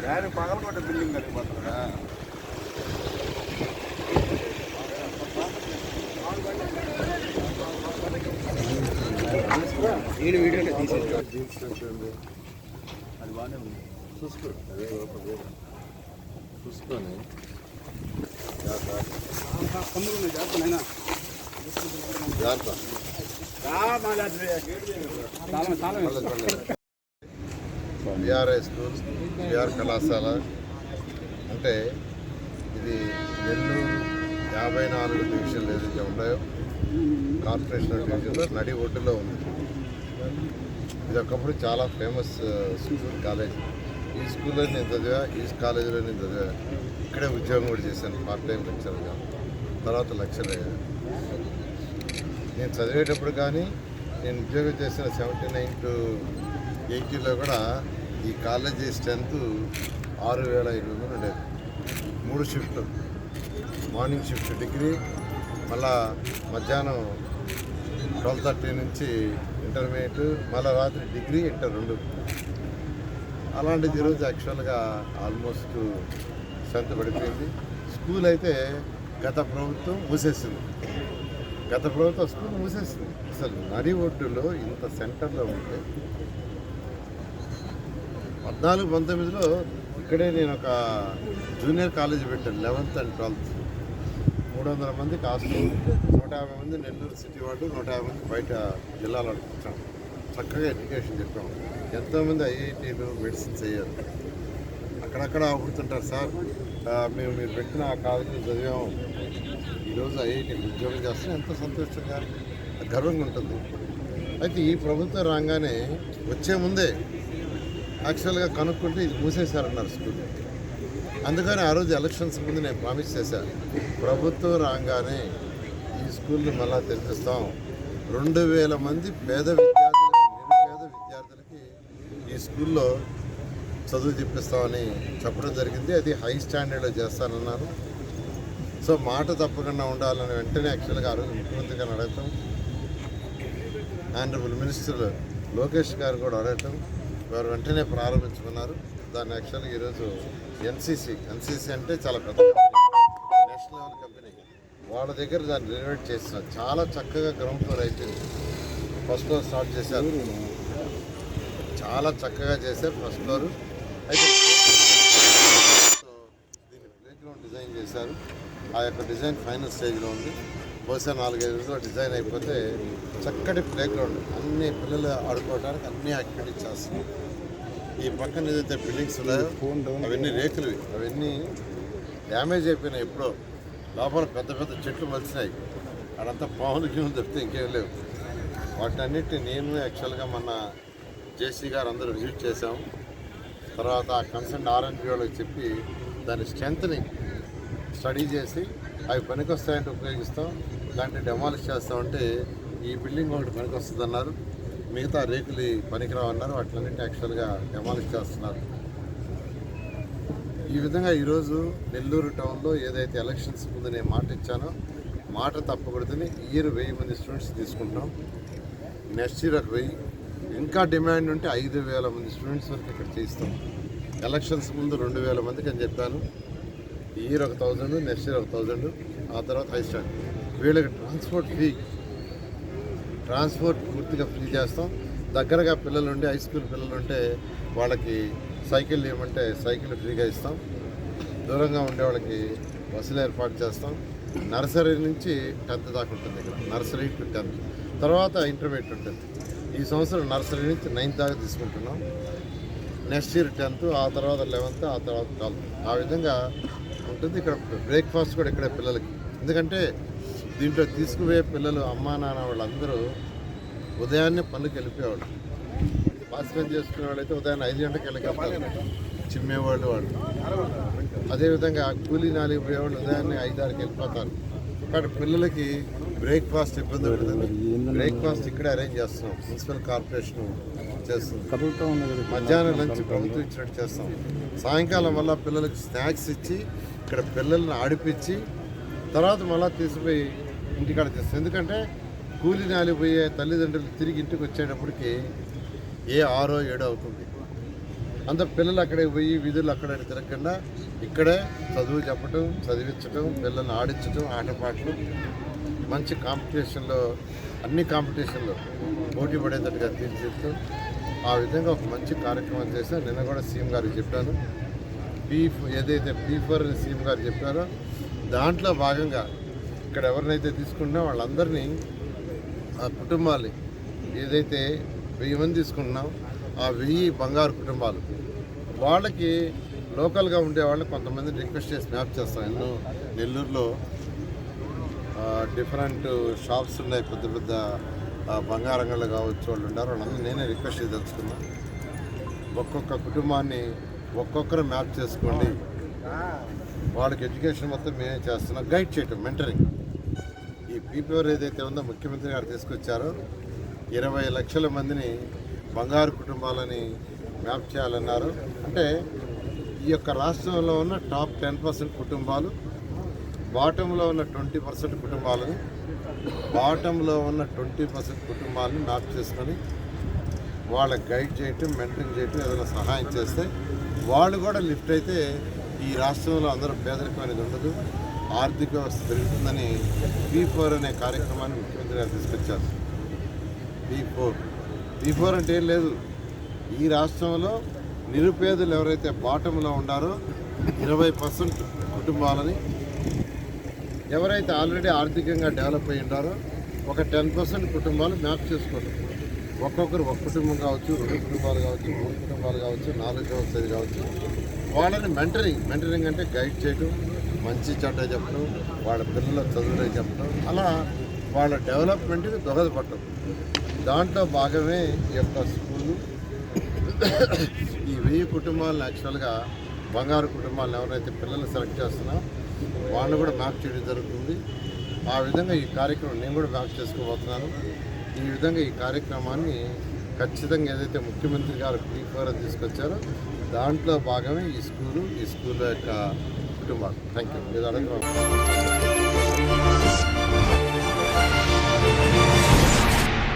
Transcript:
దాని పగలకొట్ట building కట్టిపోతుందా? Video తీసేది అది బాగానే ఉంది. చూసుకో అదే చూసుకొని విఆర్ఐ స్కూల్, విఆర్ కళాశాల అంటే ఇది నెల్లూరు 54 డివిజన్లు ఏదైతే ఉన్నాయో కార్పొరేషన్ డివిజన్లో నడి ఒడ్డులో ఉంది. ఇది ఒకప్పుడు చాలా ఫేమస్ స్కూల్, కాలేజ్. ఈ స్కూల్లో నేను చదివా, ఈ కాలేజీలో నేను చదివా. ఇక్కడే ఉద్యోగం కూడా చేశాను, పార్ట్ టైం లెక్చర్గా. తర్వాత లెక్చర్ అయ్యా. నేను చదివేటప్పుడు కానీ నేను ఉద్యోగం చేసిన 79 to 80లో కూడా ఈ కాలేజీ స్ట్రెంత్ 6,500 ఉండేది. 3 షిఫ్ట్లు, మార్నింగ్ షిఫ్ట్ డిగ్రీ, మళ్ళా మధ్యాహ్నం 12:30 నుంచి ఇంటర్మీడియట్, మళ్ళీ రాత్రి డిగ్రీ, ఇంటర్ 2. అలాంటిది ఈరోజు యాక్చువల్గా ఆల్మోస్ట్ స్ట్రెంత్ పడిపోయింది. స్కూల్ అయితే గత ప్రభుత్వం మూసేసింది. గత ప్రభుత్వం స్కూల్ మూసేసింది. అసలు నడి ఒడ్డులో ఇంత సెంటర్లో ఉంటే 14-19లో ఇక్కడే నేను ఒక జూనియర్ కాలేజ్ పెట్టాను, 11th and 12th. 300 మందికి హాస్టల్, 150 మంది నెల్లూరు సిటీ వాళ్ళు, 150 మంది బయట జిల్లాలో వచ్చాం. చక్కగా ఎడ్యుకేషన్ చెప్పాము. ఎంతోమంది ఐఐటీలు, మెడిసిన్స్ అయ్యారు. అక్కడక్కడ అడుగుతుంటారు, సార్ మేము మీరు పెట్టిన ఆ కాలేజీలో చదివాము, ఈరోజు ఐఐటీకి ఉద్యోగం చేస్తే ఎంతో సంతోషంగా గర్వంగా ఉంటుంది. అయితే ఈ ప్రభుత్వం రాగానే వచ్చే ముందే యాక్చువల్గా కనుక్కుంటే ఇది మూసేశారన్నారు స్కూల్. అందుకని ఆ రోజు ఎలక్షన్స్ ముందు నేను ప్రామిస్ చేశాను, ప్రభుత్వం రాగానే ఈ స్కూల్ని మళ్ళా తెరిపిస్తాం, 2,000 మంది పేద విద్యార్థులకి, నిరుపేద విద్యార్థులకి ఈ స్కూల్లో చదువు తిప్పిస్తామని చెప్పడం జరిగింది. అది హై స్టాండర్డ్లో చేస్తానన్నాను. సో మాట తప్పకుండా ఉండాలని వెంటనే యాక్చువల్గా ఆ రోజు ముఖ్యమంత్రి గారిని అడగటం, ఆనరబుల్ మినిస్టర్ లోకేష్ గారు కూడా అడగటం, వారు వెంటనే ప్రారంభించుకున్నారు. దాన్ని యాక్చువల్గా ఈరోజు ఎన్సీసీ అంటే చాలా పెద్ద కంపెనీ, నేషనల్ లెవెల్ కంపెనీ, వాళ్ళ దగ్గర దాన్ని రెనోవేట్ చేస్తున్నారు. చాలా చక్కగా గ్రౌండ్ ఫ్లోర్ అయిపోయింది. ఫస్ట్ ఫ్లోర్ స్టార్ట్ చేశారు, చాలా చక్కగా చేశారు ఫస్ట్ ఫ్లోర్. అయితే దీన్ని ప్లే గ్రౌండ్ డిజైన్ చేశారు. ఆ యొక్క డిజైన్ ఫైనల్ స్టేజ్లో ఉంది. బహుశా 4-5 రోజుల్లో డిజైన్ అయిపోతే చక్కటి ప్లే గ్రౌండ్, అన్ని పిల్లలు ఆడుకోవడానికి అన్ని యాక్టివిటీస్ చేస్తున్నాం. ఈ పక్కన ఏదైతే బిల్డింగ్స్ ఉన్నాయో అవన్నీ రేకులు, అవన్నీ డ్యామేజ్ అయిపోయినాయి. ఎప్పుడో లోపల పెద్ద పెద్ద చెట్లు మలిసినాయి. అదంతా పాములు గీములు తప్పితే ఇంకేం లేవు. వాటన్నిటిని నేను యాక్చువల్గా మొన్న జేసీ గారు అందరూ విజిట్ చేశాము. తర్వాత ఆ కన్సర్న్ ఆర్ఎన్బి వాళ్ళకి చెప్పి దాని స్ట్రెంత్ని స్టడీ చేసి అవి పనికొస్తాయంటే ఉపయోగిస్తాం, దాంట్లో డెమాలిష్ చేస్తామంటే ఈ బిల్డింగ్ ఒకటి పనికొస్తుంది అన్నారు, మిగతా రేకులు పనికిరావన్నారు. వాటిలన్నింటి యాక్చువల్గా డెమాలిష్ చేస్తున్నారు. ఈ విధంగా ఈరోజు నెల్లూరు టౌన్లో ఏదైతే ఎలక్షన్స్ ముందు నేను మాట ఇచ్చానో మాట తప్పకూడదని ఇయర్ 1000 మంది స్టూడెంట్స్ తీసుకుంటాం. నెక్స్ట్ ఇయర్ 1000, ఇంకా డిమాండ్ ఉంటే 5,000 మంది స్టూడెంట్స్ వరకు ఇక్కడ చేయిస్తాం. ఎలక్షన్స్ ముందు 2,000 మందికి అని చెప్పాను. ఈ ఇయర్ 1,000, నెక్స్ట్ ఇయర్ 1,000, ఆ తర్వాత హై స్టాండ్. వీళ్ళకి ట్రాన్స్పోర్ట్ పూర్తిగా ఫ్రీ చేస్తాం. దగ్గరగా పిల్లలు ఉంటే, హై స్కూల్ పిల్లలు ఉంటే వాళ్ళకి సైకిల్ ఇవ్వమంటే సైకిల్ ఫ్రీగా ఇస్తాం. దూరంగా ఉండే వాళ్ళకి బస్సులు ఏర్పాటు చేస్తాం. నర్సరీ నుంచి 10th దాకా ఉంటుంది ఇక్కడ, నర్సరీ టు 10th. తర్వాత ఇంటర్మీడియట్ ఉంటుంది. ఈ సంవత్సరం నర్సరీ నుంచి 9th దాకా తీసుకుంటున్నాం. నెక్స్ట్ ఇయర్ 10th, ఆ తర్వాత 11th, ఆ తర్వాత 12th. ఆ విధంగా ఉంటుంది. ఇక్కడ బ్రేక్ఫాస్ట్ కూడా ఇక్కడే పిల్లలకి. ఎందుకంటే దీంట్లో తీసుకుపోయే పిల్లలు అమ్మా నాన్న వాళ్ళందరూ ఉదయాన్నే పనులకు వెళ్ళిపోయేవాళ్ళు. పాస్కం చేసుకునే వాళ్ళైతే ఉదయాన్నే 5 గంటలకు వెళ్ళిపోతారు, చిమ్మేవాళ్ళు వాళ్ళు. అదేవిధంగా కూలీ నాలికి పోయేవాళ్ళు ఉదయాన్నే 5-6కి వెళ్ళిపోతారు. కాబట్టి పిల్లలకి బ్రేక్ఫాస్ట్ ఇబ్బంది పడుతుంది. బ్రేక్ఫాస్ట్ ఇక్కడే అరేంజ్ చేస్తున్నాం, మున్సిపల్ కార్పొరేషన్ చేస్తుంది. మధ్యాహ్నం లంచ్ ప్రభుత్వం ఇచ్చినట్టు చేస్తాం. సాయంకాలం వల్ల పిల్లలకి స్నాక్స్ ఇచ్చి ఇక్కడ పిల్లల్ని ఆడిపించి తర్వాత మళ్ళీ తీసిపోయి ఇంటికాడ చేస్తాం. ఎందుకంటే కూలి నాలిపోయే తల్లిదండ్రులు తిరిగి ఇంటికి వచ్చేటప్పటికి ఏ 6 or 7 అవుతుంది. అంత పిల్లలు అక్కడే పోయి వీధులు అక్కడ తిరగకుండా ఇక్కడే చదువు చెప్పటం, చదివించటం, పిల్లల్ని ఆడించటం, ఆటపాటలు, మంచి కాంపిటీషన్లో అన్ని కాంపిటీషన్లో పోటీ పడేటట్టుగా తీర్చిదిద్దటం, ఆ విధంగా ఒక మంచి కార్యక్రమం చేశాను. నిన్న కూడా సీఎం గారికి చెప్పాను. ఏదైతే P4 అని సీఎం గారు చెప్పారో దాంట్లో భాగంగా ఇక్కడ ఎవరినైతే తీసుకుంటున్నా వాళ్ళందరినీ ఆ కుటుంబాలు ఏదైతే 1000 మంది తీసుకుంటున్నాం ఆ 1000 బంగారు కుటుంబాలు వాళ్ళకి లోకల్గా ఉండే వాళ్ళు కొంతమంది రిక్వెస్ట్ చేసి మ్యాప్ చేస్తాం. ఎన్నో నెల్లూరులో డిఫరెంట్ షాప్స్ ఉన్నాయి, పెద్ద పెద్ద బంగారంగళ్ళు కావచ్చు వాళ్ళు ఉన్నారు. వాళ్ళందరూ నేనే రిక్వెస్ట్ చేసి తెలుసుకున్నా. ఒక్కొక్క కుటుంబాన్ని ఒక్కొక్కరు మ్యాప్ చేసుకోండి, వాళ్ళకి ఎడ్యుకేషన్ మొత్తం మేమే చేస్తున్నాం, గైడ్ చేయటం, మెంటరింగ్. ఈ P4 ఏదైతే ఉందో ముఖ్యమంత్రి గారు తీసుకొచ్చారో 20 లక్షల మందిని బంగారు కుటుంబాలని మ్యాప్ చేయాలన్నారు. అంటే ఈ యొక్క రాష్ట్రంలో ఉన్న టాప్ 10% కుటుంబాలు, బాటంలో ఉన్న 20% కుటుంబాలను, బాటంలో ఉన్న 20% కుటుంబాలను మ్యాప్ చేసుకొని వాళ్ళకి గైడ్ చేయటం, మెంటరింగ్ చేయటం, ఏదైనా సహాయం చేస్తే వాళ్ళు కూడా లిఫ్ట్ అయితే ఈ రాష్ట్రంలో అందరూ పేదరికం అనేది ఉండదు, ఆర్థిక వ్యవస్థ పెరుగుతుందని P4 అనే కార్యక్రమాన్ని ముఖ్యమంత్రి గారు తీసుకొచ్చారు. P4 అంటే ఏం లేదు, ఈ రాష్ట్రంలో నిరుపేదలు ఎవరైతే బాటంలో ఉండారో 20% కుటుంబాలని, ఎవరైతే ఆల్రెడీ ఆర్థికంగా డెవలప్ అయ్యి ఉండారో ఒక 10% కుటుంబాలు మ్యాప్ చేసుకోవడం. ఒక్కొక్కరు ఒక కుటుంబం కావచ్చు, 2 కుటుంబాలు కావచ్చు, 3 కుటుంబాలు కావచ్చు, 4 కావచ్చు, కావచ్చు. వాళ్ళని మెంటరింగ్ అంటే గైడ్ చేయడం, మంచి చెడ్డ చెప్పడం, వాళ్ళ పిల్లల చదువులే చెప్పడం, అలా వాళ్ళ డెవలప్మెంట్కి దోహదపడటం. దాంట్లో భాగమే ఈ యొక్క స్కూలు. ఈ 1000 కుటుంబాలను యాక్చువల్గా బంగారు కుటుంబాలను ఎవరైతే పిల్లల్ని సెలెక్ట్ చేస్తున్నారో వాళ్ళు కూడా మ్యాప్ చేయడం జరుగుతుంది. ఆ విధంగా ఈ కార్యక్రమం నేను కూడా మ్యాప్ చేసుకోబోతున్నాను. ఈ విధంగా ఈ కార్యక్రమాన్ని ఖచ్చితంగా ఏదైతే ముఖ్యమంత్రి గారు P4 తీసుకొచ్చారో దాంట్లో భాగమే ఈ స్కూల్ యొక్క కుటుంబాలు. Thank you. మీరు అడగ